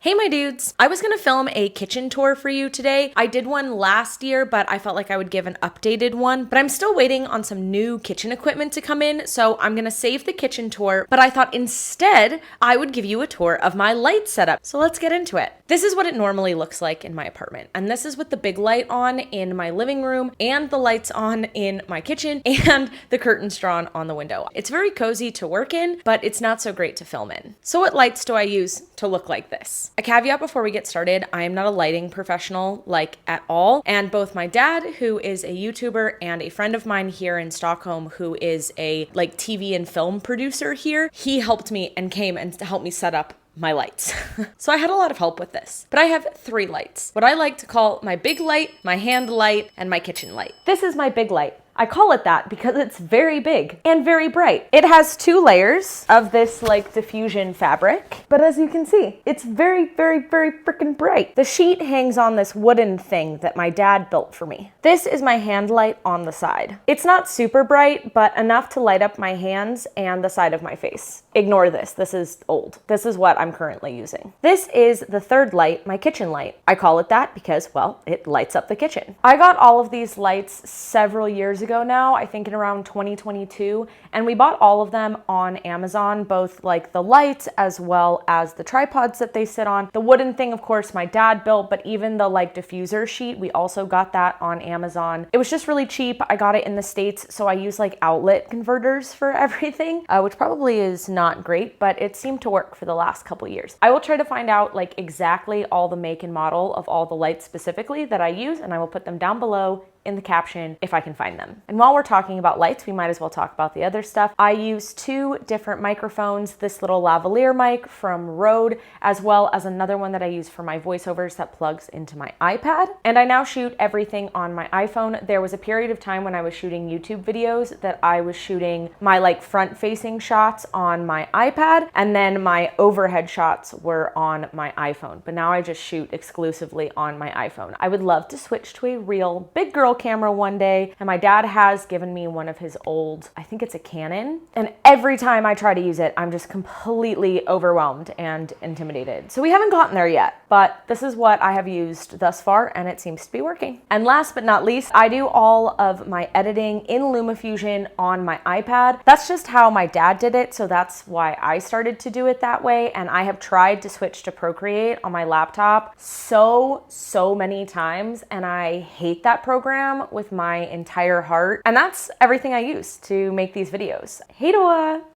Hey my dudes! I was gonna film a kitchen tour for you today. I did one last year, but I felt like I would give an updated one. But I'm still waiting on some new kitchen equipment to come in, so I'm gonna save the kitchen tour. But I thought instead I would give you a tour of my light setup. So let's get into it. This is what it normally looks like in my apartment. And this is with the big light on in my living room and the lights on in my kitchen and the curtains drawn on the window. It's very cozy to work in, but it's not so great to film in. So what lights do I use to look like this? A caveat before we get started, I am not a lighting professional like at all. And both my dad, who is a YouTuber, and a friend of mine here in Stockholm, who is a TV and film producer here, he helped me and came and helped me set up my lights. So I had a lot of help with this, but I have 3 lights. What I like to call my big light, my hand light, and my kitchen light. This is my big light. I call it that because it's very big and very bright. It has 2 layers of this diffusion fabric, but as you can see, it's very, very, very freaking bright. The sheet hangs on this wooden thing that my dad built for me. This is my hand light on the side. It's not super bright, but enough to light up my hands and the side of my face. Ignore this, this is old. This is what I'm currently using. This is the 3rd light, my kitchen light. I call it that because, well, it lights up the kitchen. I got all of these lights several years ago now, I think in around 2022, and we bought all of them on Amazon, both the lights as well as the tripods that they sit on. The wooden thing, of course, my dad built, but even the diffuser sheet, we also got that on Amazon. It was just really cheap. I got it in the States, so I use outlet converters for everything, which probably is not great, but it seemed to work for the last couple years. I will try to find out exactly all the make and model of all the lights specifically that I use, and I will put them down below in the caption if I can find them. And while we're talking about lights, we might as well talk about the other stuff. I use 2 different microphones, this little lavalier mic from Røde, as well as another one that I use for my voiceovers that plugs into my iPad. And I now shoot everything on my iPhone. There was a period of time when I was shooting YouTube videos that I was shooting my front-facing shots on my iPad, and then my overhead shots were on my iPhone. But now I just shoot exclusively on my iPhone. I would love to switch to a real big girl camera one day, and my dad has given me one of his old, I think it's a Canon, and every time I try to use it, I'm just completely overwhelmed and intimidated. So we haven't gotten there yet, but this is what I have used thus far, and it seems to be working. And last but not least, I do all of my editing in Lumafusion on my iPad. That's just how my dad did it, so that's why I started to do it that way, and I have tried to switch to Procreate on my laptop so many times, and I hate that program with my entire heart. And that's everything I use to make these videos. Hej då!